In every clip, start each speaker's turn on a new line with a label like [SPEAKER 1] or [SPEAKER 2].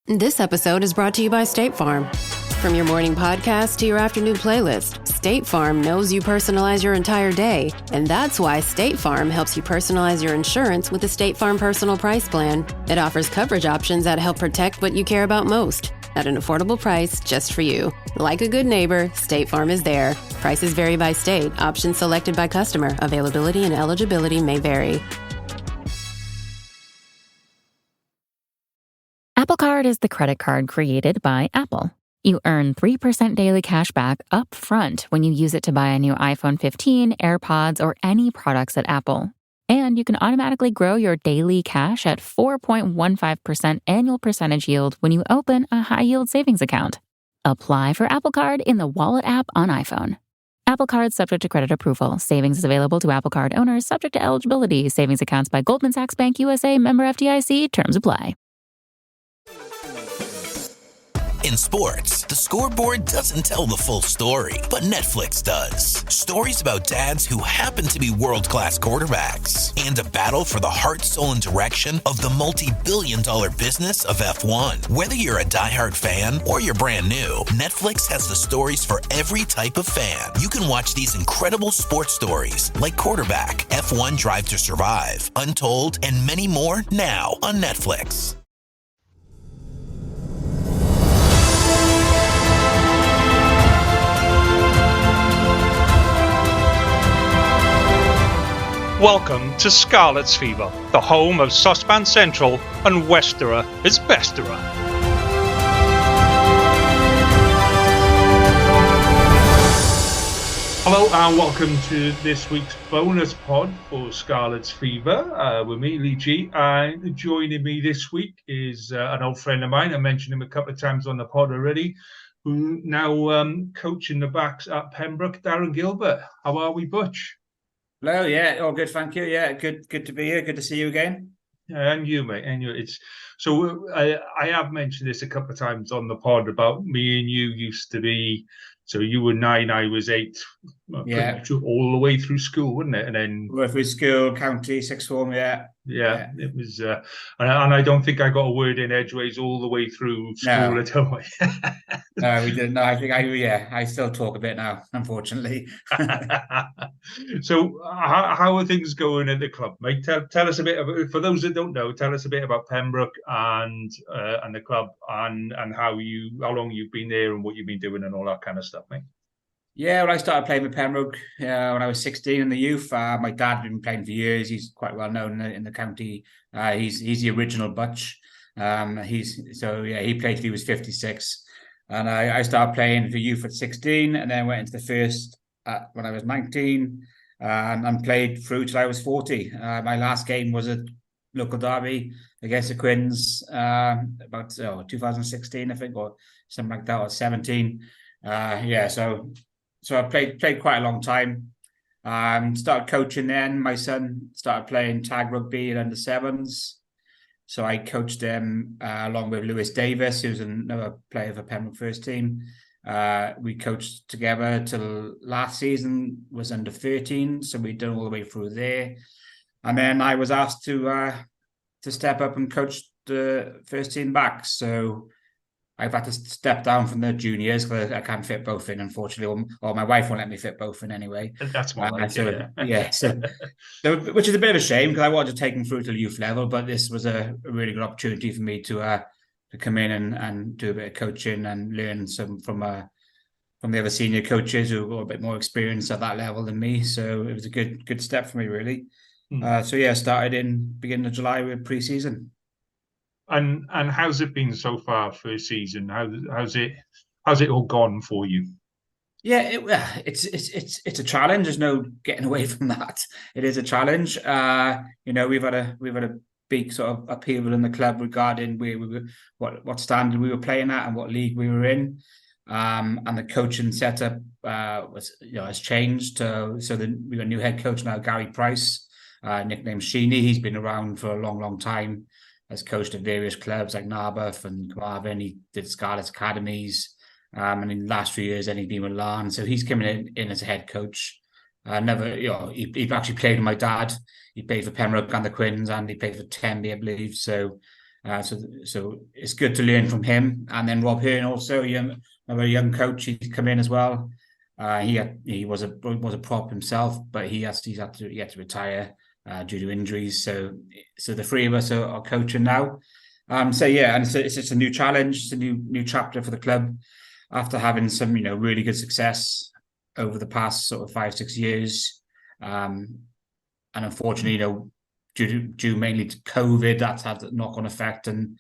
[SPEAKER 1] This episode is brought to you by State Farm. From your morning podcast to your afternoon playlist, State Farm knows you personalize your entire day, and that's why State Farm helps you personalize your insurance with the State Farm Personal Price Plan. It offers coverage options that help protect what you care about most at an affordable price just for you. Like a good neighbor, State Farm is there. Prices vary by state. Options selected by customer. Availability and eligibility may vary.
[SPEAKER 2] Apple Card is the credit card created by Apple. You earn 3% daily cash back up front when you use it to buy a new iPhone 15, AirPods, or any products at Apple. And you can automatically grow your daily cash at 4.15% annual percentage yield when you open a high-yield savings account. Apply for Apple Card in the Wallet app on iPhone. Apple Card subject to credit approval. Savings is available to Apple Card owners subject to eligibility. Savings accounts by Goldman Sachs Bank USA, member FDIC. Terms apply.
[SPEAKER 3] In sports, the scoreboard doesn't tell the full story, but Netflix does. Stories about dads who happen to be world-class quarterbacks and a battle for the heart, soul, and direction of the multi-billion-dollar business of F1. Whether you're a diehard fan or you're brand new, Netflix has the stories for every type of fan. You can watch these incredible sports stories like Quarterback, F1 Drive to Survive, Untold, and many more now on Netflix.
[SPEAKER 4] Welcome to Scarlet's Fever, the home of Saucepan Central and Westerer is Besterer. Hello and welcome to this week's bonus pod for Scarlet's Fever with me, Lee G. And joining me this week is an old friend of mine. I mentioned him a couple of times on the pod already, who now coaching the backs at Pembroke, Darren Gilbert. How are we, Butch?
[SPEAKER 5] Hello, yeah, all good, thank you. Yeah, good to be here. Good to see you again.
[SPEAKER 4] Yeah, and you, mate, and you. I have mentioned this a couple of times on the pod about me and you used to be. So you were 9, I was 8.
[SPEAKER 5] Yeah,
[SPEAKER 4] all the way through school, wasn't it? And then
[SPEAKER 5] went through school, county, sixth form.
[SPEAKER 4] Yeah. It was, and I don't think I got a word in edgeways all the way through school at all.
[SPEAKER 5] No, we didn't. No, I still talk a bit now, unfortunately.
[SPEAKER 4] So, how are things going at the club, mate? Tell us a bit about, for those that don't know, tell us a bit about Pembroke and the club and how long you've been there and what you've been doing and all that kind of stuff, mate.
[SPEAKER 5] Yeah, well, I started playing with Pembroke when I was 16 in the youth. My dad had been playing for years. He's quite well known in the county. He's the original Butch. He played till he was 56. And I started playing for youth at 16 and then went into the first when I was 19 and played through till I was 40. My last game was a local derby against the Quins about 2016, I think, or something like that, or 17. So I played quite a long time. Started coaching then. My son started playing tag rugby at under 7s. So I coached them along with Lewis Davis, who's another player for Pembroke first team. We coached together till last season was under 13. So we'd done all the way through there. And then I was asked to step up and coach the first team back. So I've had to step down from the juniors because I can't fit both in, unfortunately, or my wife won't let me fit both in anyway.
[SPEAKER 4] That's more like
[SPEAKER 5] so which is a bit of a shame because I wanted to take them through to the youth level, but this was a really good opportunity for me to come in and do a bit of coaching and learn some from the other senior coaches who got a bit more experience at that level than me. So it was a good step for me, really. Started in beginning of July with pre-season.
[SPEAKER 4] And how's it been so far for the season? How's it all gone for you?
[SPEAKER 5] Yeah, it's a challenge. There's no getting away from that. It is a challenge. We've had a big sort of upheaval in the club regarding where we were, what standard we were playing at, and what league we were in. And the coaching setup has changed. So we got a new head coach now, Gary Price, nicknamed Sheeny. He's been around for a long, long time. Has coached at various clubs like Narberth and Carmarthen. He did Scarlet's Academies. And in the last few years, then he's been with Larne. So he's coming in as a head coach. He actually played with my dad. He played for Pembroke and the Quins, and he played for Tenby, I believe. So So it's good to learn from him. And then Rob Hearn, also another young coach, he's come in as well. He was a prop himself, but he had to retire due to injuries. So the three of us are coaching now. And it's just a new challenge, it's a new chapter for the club after having some really good success over the past sort of 5-6 years. And unfortunately, due mainly to COVID, that's had a knock-on effect. And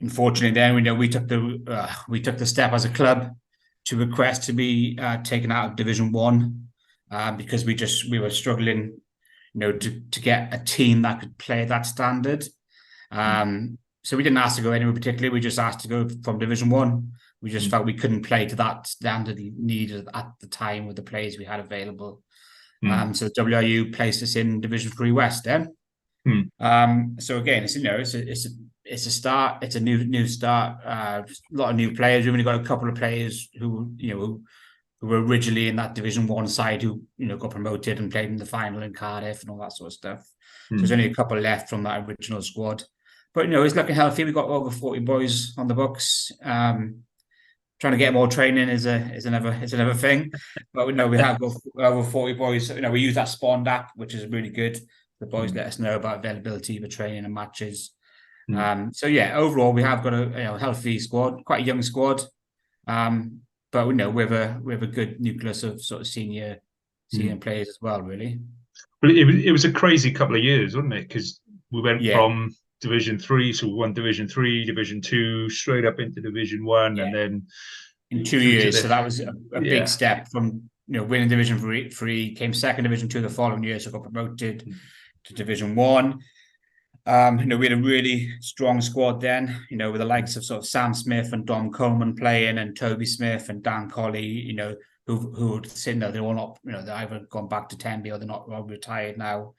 [SPEAKER 5] unfortunately, then we took the step as a club to request to be taken out of Division 1 because we were struggling, to get a team that could play that standard. So we didn't ask to go anywhere particularly. We just asked to go from Division 1. We just felt we couldn't play to that standard needed at the time with the players we had available. So the WRU placed us in Division 3 West then. So again, it's a start. It's a new start. A lot of new players. We've only got a couple of players who were originally in that Division 1 side who got promoted and played in the final in Cardiff and all that sort of stuff. So there's only a couple left from that original squad. But it's looking healthy. We've got over 40 boys on the books. Trying to get more training is another thing. But we have got over 40 boys. We use that Spawned app, which is really good. The boys let us know about availability for training and matches. Overall we have got a healthy squad, quite a young squad. But we have a good nucleus of sort of senior players as well, really.
[SPEAKER 4] Well, it was a crazy couple of years, wasn't it? Because we went from Division 3, so we won Division 3, Division 2, straight up into Division 1, and then
[SPEAKER 5] in 2 years. So that was a big step from winning Division 3, came second Division 2 the following year, so got promoted to Division 1. We had a really strong squad then, with the likes of sort of Sam Smith and Dom Coleman playing, and Toby Smith and Dan Colley, who would say they're all not, they're either gone back to Tenby or they're not retired now.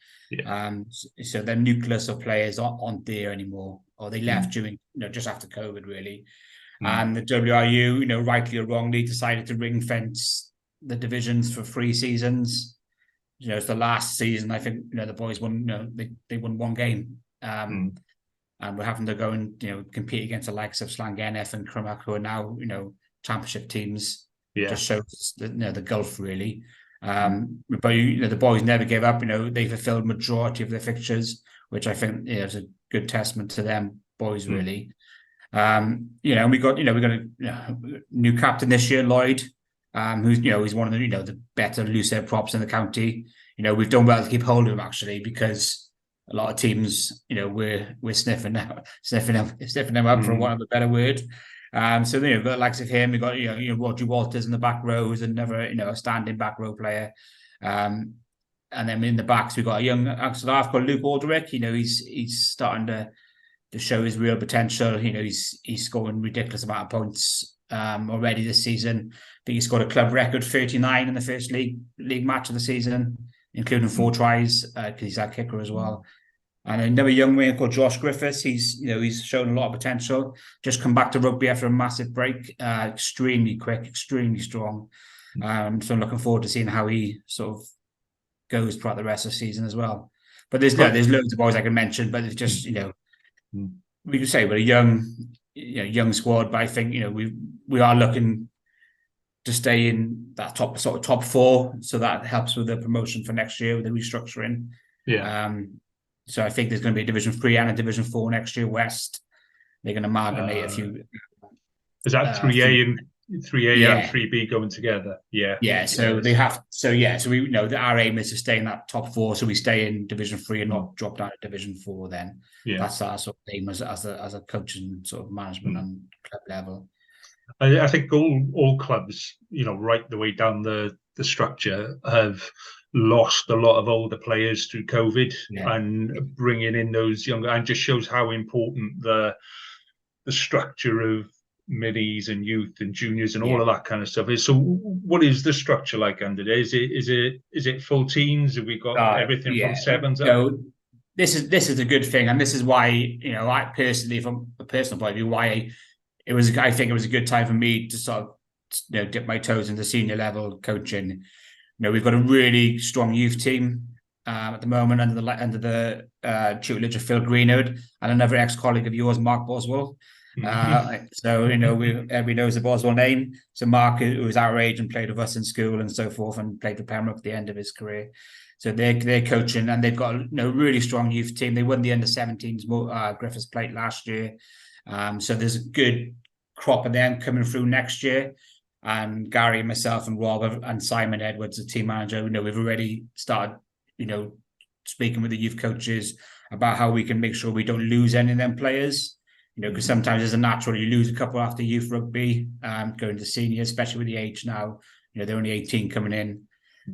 [SPEAKER 5] So the nucleus of players aren't there anymore, or they left during, just after COVID, really. And the WRU, rightly or wrongly, decided to ring fence the divisions for 3 seasons. It's the last season, I think, the boys won, they won 1 game. And we're having to go and, compete against the likes of Llangennith and Crymach, who are now, championship teams. Just shows the gulf, really. But the boys never gave up. They fulfilled majority of their fixtures, which I think is a good testament to them boys, really. And we got a new captain this year, Lloyd, who's he's one of the better loose-head props in the county. We've done well to keep hold of him, actually, because a lot of teams, we're sniffing them up, for want of a better word. So we've got the likes of him. We've got Roger Walters in the back row, who's another a standing back row player. And then in the backs we've got a young half called Luke Aldrich. He's starting to show his real potential. He's scoring ridiculous amount of points already this season. I think he scored a club record 39 in the first league match of the season, including 4 tries because he's our kicker as well. And another young man called Josh Griffiths. He's shown a lot of potential. Just come back to rugby after a massive break. Extremely quick, extremely strong. So I'm looking forward to seeing how he sort of goes throughout the rest of the season as well. But there's loads of boys I can mention, but it's just we could say we're a young squad. But I think we are looking to stay in that top 4, so that helps with the promotion for next year with the restructuring. So I think there's going to be a Division 3 and a Division 4 next year, West. They're going to amalgamate a few.
[SPEAKER 4] Is that 3A and 3B going together?
[SPEAKER 5] So they have. So we know that our aim is to stay in that top 4, so we stay in Division 3 and not drop down to Division 4. Then that's our sort of aim as a coaching sort of management and club level.
[SPEAKER 4] I think all clubs, right the way down the structure, have lost a lot of older players through COVID, and bringing in those younger, and just shows how important the structure of middies and youth and juniors and all of that kind of stuff is. So what is the structure like under there? Is it full teams? Have we got everything from 7s up?
[SPEAKER 5] No, this is a good thing, and this is why I personally, from a personal point of view, why I think it was a good time for me to sort of dip my toes into senior level coaching. We've got a really strong youth team. at the moment under the tutelage of Phil Greenwood and another ex-colleague of yours, Mark Boswell. So everybody knows the Boswell name. So Mark, who was our age and played with us in school and so forth, and played for Pembroke at the end of his career. So they're coaching, and they've got a really strong youth team. They won the under-17s Griffiths Plate last year. So there's a good crop of them coming through next year. And Gary, myself, and Rob, and Simon Edwards, the team manager, we've already started, speaking with the youth coaches about how we can make sure we don't lose any of them players. Because sometimes there's a natural, you lose a couple after youth rugby, going to senior, especially with the age now. They're only 18 coming in.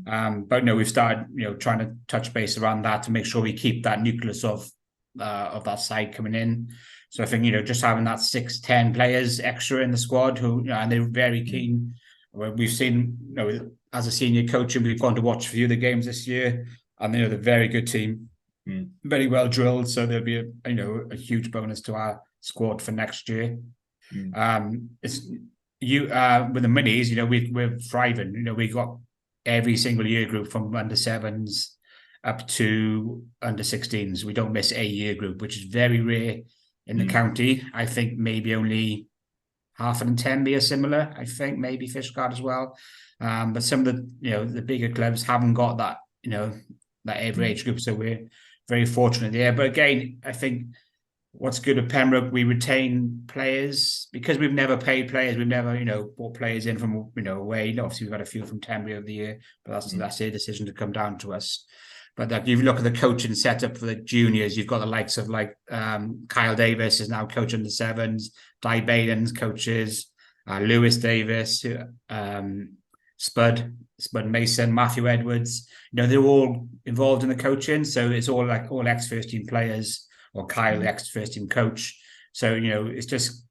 [SPEAKER 5] But no, we've started, trying to touch base around that to make sure we keep that nucleus of that side coming in. So I think, just having that 6-10 players extra in the squad who, and they're very keen. We've seen, as a senior coach, and we've gone to watch a few of the games this year, and they're a very good team, very well drilled. So there'll be a huge bonus to our squad for next year. With the minis, we're thriving. We got every single year group from under sevens up to under 16s. We don't miss a year group, which is very rare in the county. I think maybe only Harford and Tenby are similar. I think maybe Fishguard as well. But some of the bigger clubs haven't got that, that every age group. So we're very fortunate there. But again, I think what's good at Pembroke, we retain players because we've never paid players. We've never, brought players in from, away. Obviously, we've got a few from Tenby over the year, but that's their decision to come down to us. But if you look at the coaching setup for the juniors, you've got the likes of Kyle Davis is now coaching the sevens, Di Baden's coaches, Lewis Davis, Spud Mason, Matthew Edwards. They're all involved in the coaching. So it's all ex-first team players, or Kyle, the ex-first team coach. So, it's just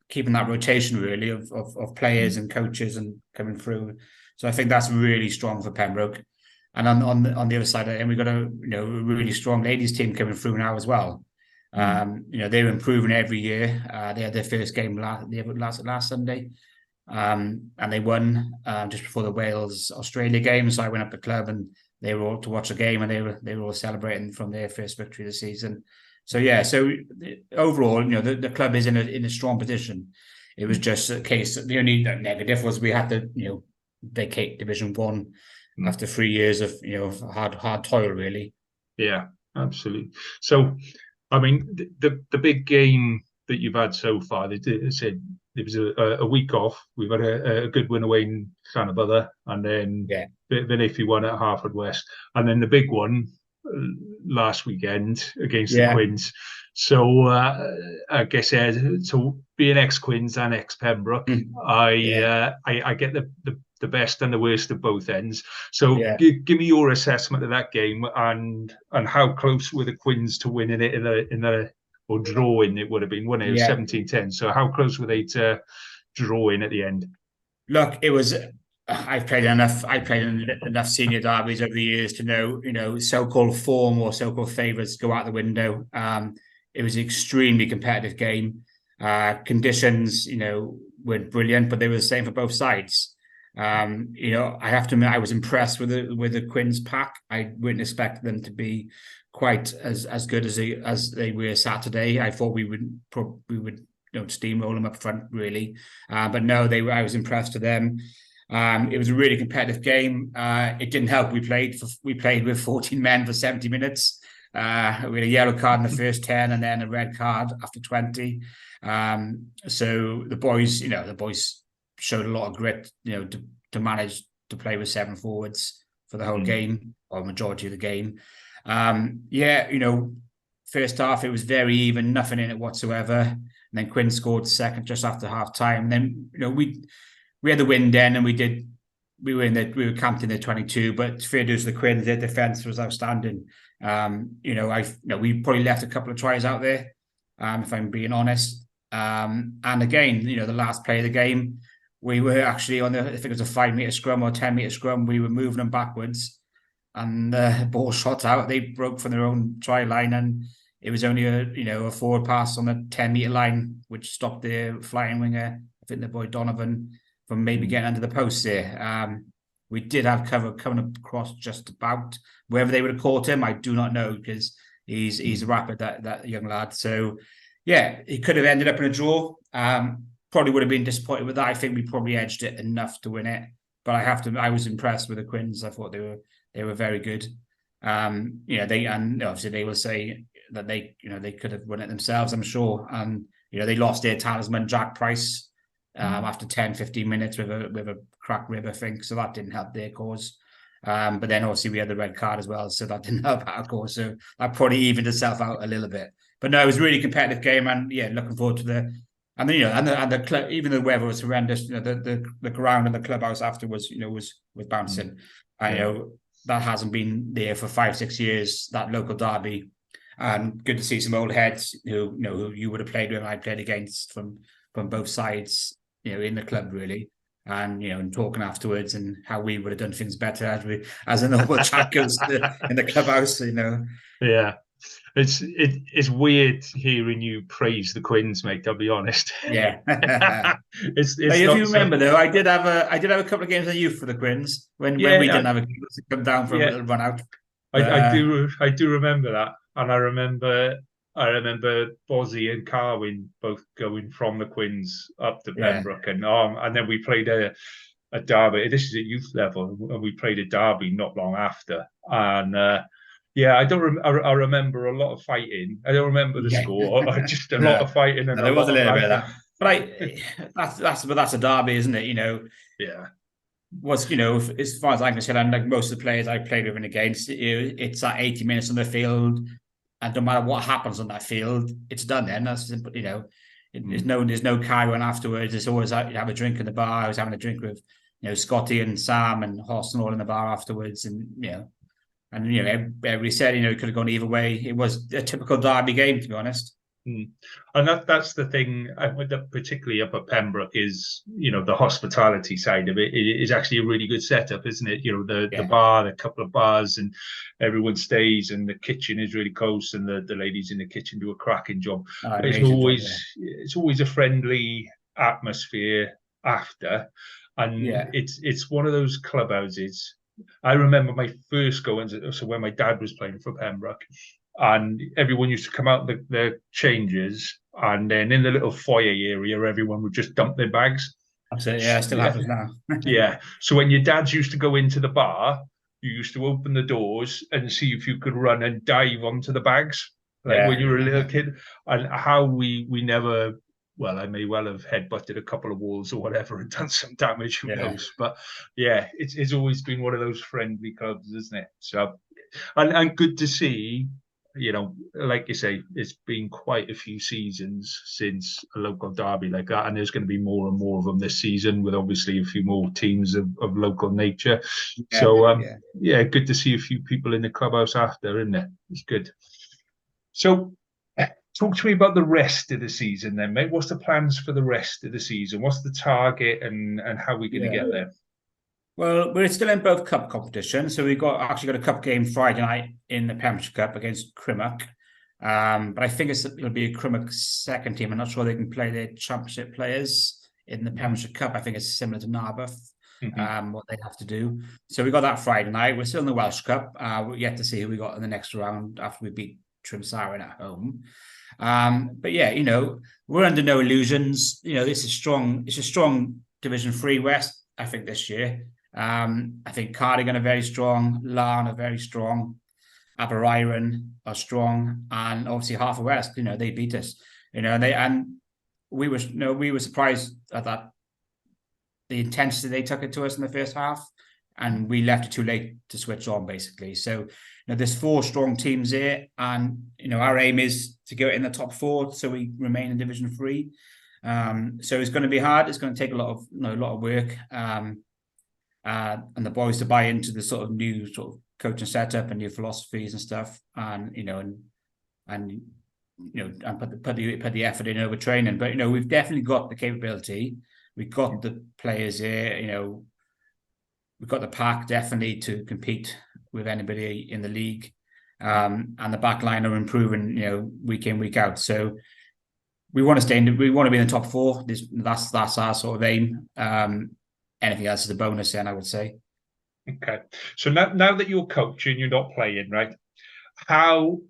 [SPEAKER 5] keeping that rotation really of players and coaches and coming through. So I think that's really strong for Pembroke. And on the other side, and we've got a really strong ladies team coming through now as well. They're improving every year. They had their first game last Sunday, and they won just before the Wales Australia game. So I went up to the club and they were all to watch the game, and they were all celebrating from their first victory of the season. So so overall, the club is in a strong position. It was just a case that the only negative was we had to vacate Division 1 after 3 years of hard toil, really.
[SPEAKER 4] Yeah, absolutely. So, I mean, the big game that you've had so far, they said it was a week off. We've had a good win away in Llanybother, and then the iffy one at Harford West, and then the big one last weekend against the Quins. So I guess so being ex-Quins and ex-Pembroke, I get the best and the worst of both ends. So give me your assessment of that game and how close were the Quins to winning it in the or drawing it would have been, wasn't it? It was 17-10. So how close were they to drawing at the end?
[SPEAKER 5] Look, it was. I've played enough senior derbies over the years to know, so-called form or so-called favourites go out the window. It was an extremely competitive game. Conditions, weren't brilliant, but they were the same for both sides. I have to admit, I was impressed with the Quins pack. I wouldn't expect them to be quite as good as they were Saturday. I thought we would steamroll them up front, really. But no, I was impressed with them. It was a really competitive game. It didn't help. We played with 14 men for 70 minutes. We had a yellow card in the first 10 and then a red card after 20. So the boys showed a lot of grit, to manage to play with 7 forwards for the whole game, or majority of the game. First half it was very even, nothing in it whatsoever. And then Quinn scored second just after half time. And then we had the win then, and we were camped in the 22. But fair dues to the Quins, their defence was outstanding. We probably left a couple of tries out there, if I'm being honest. And again, the last play of the game, we were actually on I think it was a 5-metre scrum or 10-metre scrum. We were moving them backwards, and the ball shot out. They broke from their own try line, and it was only a forward pass on the 10-metre line, which stopped their flying winger, I think the boy Donovan, from maybe getting under the post there. We did have cover coming across just about. Whether they would have caught him, I do not know, because he's rapid, that young lad. So yeah, he could have ended up in a draw. Probably would have been disappointed with that. I think we probably edged it enough to win it. But I was impressed with the Quins. I thought they were very good. Obviously they will say that they could have won it themselves, I'm sure. And they lost their talisman, Jack Price, after 10, 15 minutes with a cracked rib, I think. So that didn't help their cause. But then obviously we had the red card as well, so that didn't help our cause. So that probably evened itself out a little bit. But no, it was a really competitive game, and yeah, looking forward to the. And then and the club, even though the weather was horrendous, the ground and the clubhouse afterwards, was bouncing. And that hasn't been there for 5-6 years. That local derby, and good to see some old heads who you would have played with and I played against from both sides, in the club really, and and talking afterwards and how we would have done things better as a normal chat goes in the clubhouse,
[SPEAKER 4] Yeah. It's weird hearing you praise the Quins, mate. I'll be honest.
[SPEAKER 5] Yeah.
[SPEAKER 4] If
[SPEAKER 5] you remember though, I did have a couple of games of youth for the Quins when we didn't have a game to come down for a little run out.
[SPEAKER 4] I do remember that, and I remember Bozzy and Carwin both going from the Quins up to Pembroke, and then we played a derby. This is at youth level, and we played a derby not long after, and. I don't. I remember a lot of fighting. I don't remember the score. Just a lot of fighting, and
[SPEAKER 5] there was a little bit of that. But that's a derby, isn't it?
[SPEAKER 4] Yeah.
[SPEAKER 5] As far as I can say, and like most of the players I played with and against, it's that 80 minutes on the field, and no matter what happens on that field, it's done. Then that's simple. There's no carrying afterwards. It's always you have a drink in the bar. I was having a drink with Scotty and Sam and Hoss and all in the bar afterwards, and And everybody said it could have gone either way. It was a typical derby game, to be honest.
[SPEAKER 4] And that's the thing, particularly up at Pembroke, is the hospitality side of it is actually a really good setup, isn't it? The bar, the couple of bars, and everyone stays, and the kitchen is really close, and the ladies in the kitchen do a cracking job. It's always a friendly atmosphere after, and it's one of those clubhouses. I remember my first so when my dad was playing for Pembroke, and everyone used to come out their changes, and then in the little foyer area, everyone would just dump their bags.
[SPEAKER 5] Absolutely, it still happens now.
[SPEAKER 4] Yeah. So when your dads used to go into the bar, you used to open the doors and see if you could run and dive onto the bags, when you were a little kid, and how we never. Well, I may well have headbutted a couple of walls or whatever and done some damage, who knows? But it's always been one of those friendly clubs, isn't it? So, and good to see, like you say, it's been quite a few seasons since a local derby like that, and there's going to be more and more of them this season, with obviously a few more teams of local nature. Good to see a few people in the clubhouse after, isn't it? It's good. So. Talk to me about the rest of the season then, mate. What's the plans for the rest of the season? What's the target, and how are we going to get there?
[SPEAKER 5] Well, we're still in both cup competitions. So we've actually got a cup game Friday night in the Pembrokeshire Cup against Crimmock. But I think it'll be a Crimmock second team. I'm not sure they can play their championship players in the Pembrokeshire Cup. I think it's similar to Narberth, what they have to do. So we got that Friday night. We're still in the Welsh Cup. We're yet to see who we got in the next round after we beat Trimsarin at home. But we're under no illusions. This is strong. It's a strong Division 3 West, I think, this year. I think Cardigan are very strong, Larne are very strong, Aberystwyth are strong, and obviously Hartford West, they beat us. We were surprised at that, the intensity they took it to us in the first half, and we left it too late to switch on, basically. So there's 4 strong teams here, and our aim is to go in the top 4 so we remain in Division 3. So it's going to be hard. It's going to take a lot of work, and the boys to buy into the sort of new sort of coaching setup and new philosophies and stuff, and put the effort in over training. But we've definitely got the capability. We've got the players here. We've got the pack definitely to compete with anybody in the league, and the back line are improving, week in, week out. So we want to we want to be in the top 4. That's our sort of aim. Anything else is a bonus, then, I would say.
[SPEAKER 4] Okay. So now that you're coaching, you're not playing, right? How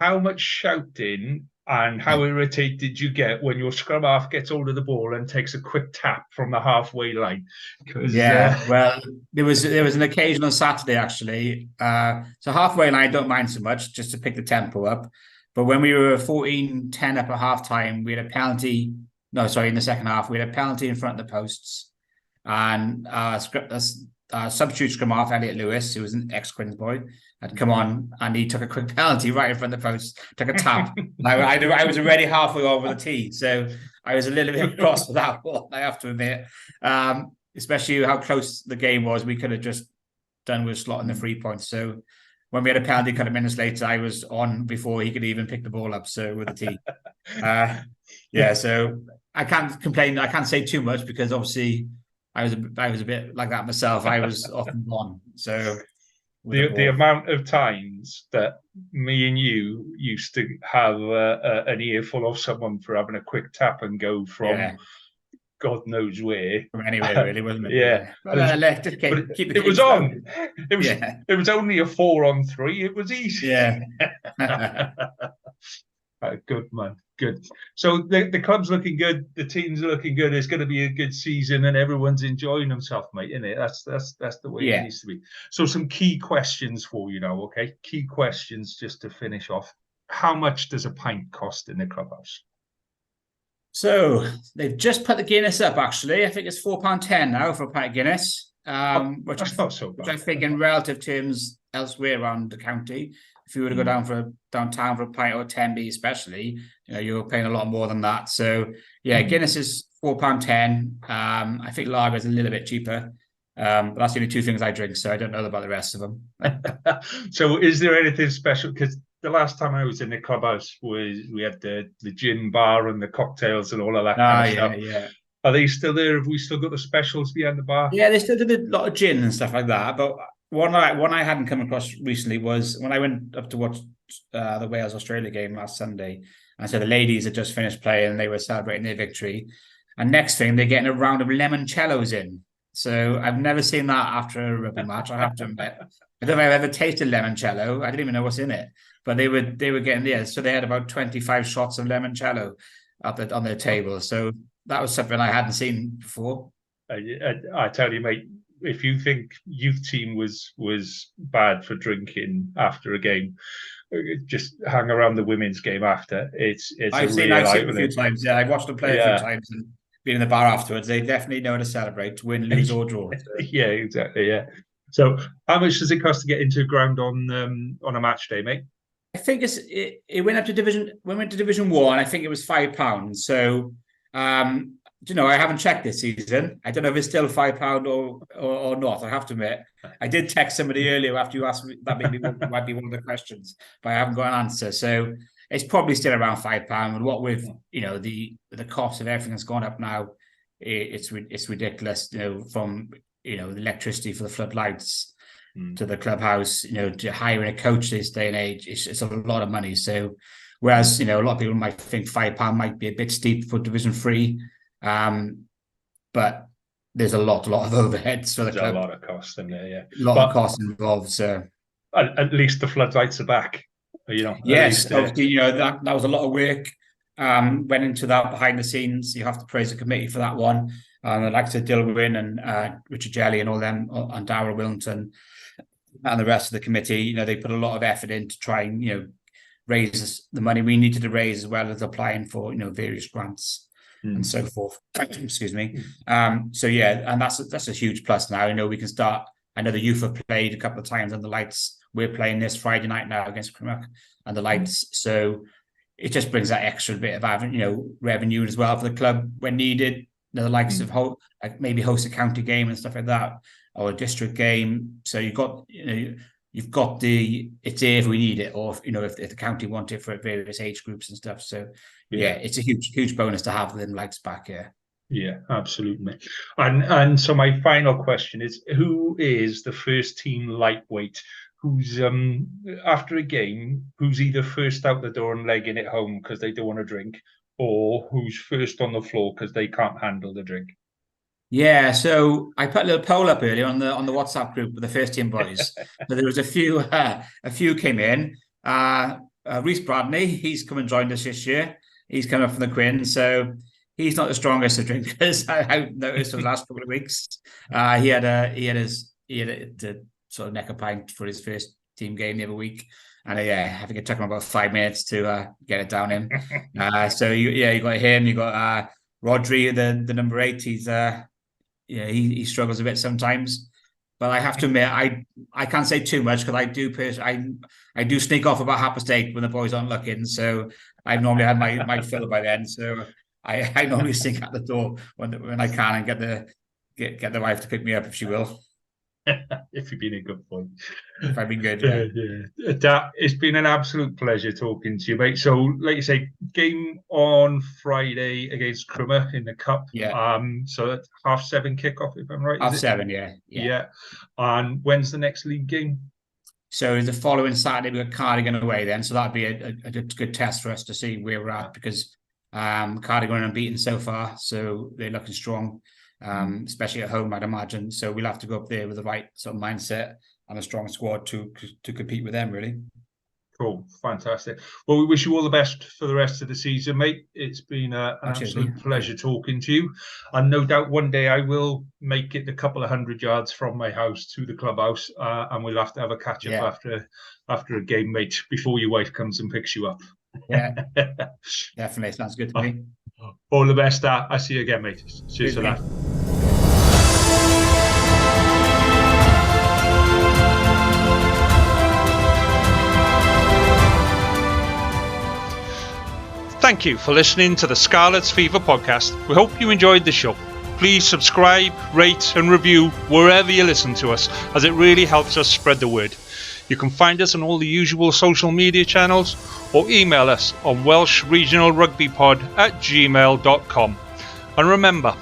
[SPEAKER 4] much shouting and how irritated did you get when your scrum half gets hold of the ball and takes a quick tap from the halfway line?
[SPEAKER 5] Well, there was an occasion on Saturday actually. So halfway line, I don't mind so much just to pick the tempo up. But when we were 14-10 up at half time, we had a penalty. No, sorry, in the second half, we had a penalty in front of the posts. And substitute scrum half, Elliot Lewis, who was an ex-Quins boy, had come on and he took a quick penalty right in front of the post, took a tap. I was already halfway over the tee, so I was a little bit cross with that one, I have to admit. Especially how close the game was, we could have just done with slotting the 3 points. So when we had a penalty a couple of minutes later, I was on before he could even pick the ball up. So with the tee, so I can't complain. I can't say too much because obviously I was a bit like that myself. I was often gone. So
[SPEAKER 4] the amount of times that me and you used to have an earful of someone for having a quick tap and go from God knows where.
[SPEAKER 5] From anywhere, really, wasn't it?
[SPEAKER 4] Yeah. It was on. It was only a 4-on-3. It was easy.
[SPEAKER 5] Yeah.
[SPEAKER 4] Good, man. Good. So the club's looking good. The team's looking good. It's going to be a good season, and everyone's enjoying themselves, mate. Isn't it? That's the way it needs to be. So some key questions for you now, okay? Key questions just to finish off. How much does a pint cost in the clubhouse?
[SPEAKER 5] So they've just put the Guinness up. Actually, I think it's £4.10 now for a pint of Guinness.
[SPEAKER 4] That's not so bad.
[SPEAKER 5] Which I think, in relative terms, elsewhere around the county, if you were to go downtown for a pint or 10B, especially, you're paying a lot more than that. So Guinness is £4.10. I think lager is a little bit cheaper. But that's the only two things I drink, so I don't know about the rest of them.
[SPEAKER 4] So is there anything special? Because the last time I was in the clubhouse we had the gin bar and the cocktails and all of that kind of stuff.
[SPEAKER 5] Yeah.
[SPEAKER 4] Are they still there? Have we still got the specials behind the bar?
[SPEAKER 5] Yeah, they still did a lot of gin and stuff like that. But one I hadn't come across recently was when I went up to watch the Wales-Australia game last Sunday. And so the ladies had just finished playing and they were celebrating their victory. And next thing, they're getting a round of limoncellos in. So I've never seen that after a rugby match, I have to admit. I don't know if I've ever tasted limoncello. I didn't even know what's in it. But they were getting so they had about 25 shots of limoncello on their table. So that was something I hadn't seen before.
[SPEAKER 4] I tell you, mate, if you think youth team was bad for drinking after a game, just hang around the women's game after. I've seen it a few times. Yeah, I've watched them play a few times and been in the bar afterwards. They definitely know how to celebrate, win, lose or draw. So. Yeah, exactly. Yeah. So, how much does it cost to get into a ground on a match day, mate?
[SPEAKER 5] I think it went up to Division 1. I think it was £5. So, I haven't checked this season. I don't know if it's still £5 or not. I have to admit, I did text somebody earlier after you asked me. That might be one of the questions, but I haven't got an answer. So it's probably still around £5. And what with the cost of everything that's gone up now, it's ridiculous. From the electricity for the floodlights to the clubhouse, to hiring a coach this day and age, it's a lot of money. So whereas a lot of people might think £5 might be a bit steep for Division 3. But there's a lot of overheads for the club.
[SPEAKER 4] A lot of cost in there, yeah.
[SPEAKER 5] A lot of costs involved. So
[SPEAKER 4] at least the floodlights are back.
[SPEAKER 5] Yes, obviously, that was a lot of work. Went into that behind the scenes. You have to praise the committee for that one. I'd like to Dilwyn and Richard Jelly and all them, and Darrell Willington and the rest of the committee. They put a lot of effort in to try and raise the money we needed to raise, as well as applying for various grants and so forth. Excuse me. And that's a huge plus now. We can start. I know the youth have played a couple of times on the lights. We're playing this Friday night now against Pembroke and the lights. So it just brings that extra bit of revenue as well for the club when needed. The likes of maybe host a county game and stuff like that, or a district game. So you've got it's there if we need it, or if the county want it for various age groups and stuff. So it's a huge bonus to have them lights back here.
[SPEAKER 4] Yeah, absolutely. And so my final question is, who is the first team lightweight who's after a game, who's either first out the door and legging it home because they don't want to drink, or who's first on the floor because they can't handle the drink?
[SPEAKER 5] Yeah, so I put a little poll up earlier on the WhatsApp group with the first team boys. So there was a few came in. Reece Bradley, he's come and joined us this year. He's come up from the Quinn, so he's not the strongest of drinkers. I've noticed for the last couple of weeks. He had to sort of neck a pint for his first team game the other week, and I think it took him about 5 minutes to get it down him. So you got him, you got Rodri, the number 8. He struggles a bit sometimes, but I have to admit I can't say too much because I do sneak off about 8:30 when the boys aren't looking. So I've normally had my fill by then. So I normally sneak out the door when I can and get the wife to pick me up if she will.
[SPEAKER 4] If you've been a good boy.
[SPEAKER 5] If I've been good, yeah.
[SPEAKER 4] It's been an absolute pleasure talking to you, mate. So, like you say, game on Friday against Crummer in the Cup.
[SPEAKER 5] Yeah.
[SPEAKER 4] So that's 7:30 kickoff, if I'm right.
[SPEAKER 5] 7:30,
[SPEAKER 4] yeah. And when's the next league game?
[SPEAKER 5] So the following Saturday we got Cardigan away then. So that'd be a good test for us to see where we're at, because Cardigan are unbeaten so far, so they're looking strong. Especially at home, I'd imagine. So we'll have to go up there with the right sort of mindset and a strong squad to compete with them, really.
[SPEAKER 4] Cool, fantastic. Well, we wish you all the best for the rest of the season, mate. It's been an absolute pleasure talking to you, and no doubt one day I will make it the couple of 100 yards from my house to the clubhouse, and we'll have to have a catch up after a game, mate, before your wife comes and picks you up.
[SPEAKER 5] Yeah, definitely sounds good to me.
[SPEAKER 4] All the best. I see you again, mate. Cheers for that. Thank you for listening to the Scarlet's Fever podcast. We hope you enjoyed the show. Please subscribe, rate and review wherever you listen to us, as it really helps us spread the word. You can find us on all the usual social media channels or email us on welshregionalrugbypod@gmail.com. And remember,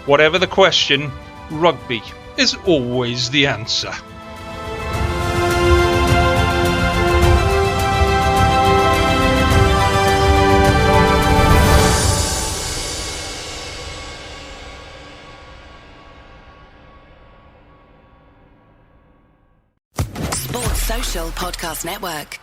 [SPEAKER 4] whatever the question, rugby is always the answer.
[SPEAKER 6] Sports Social Podcast Network.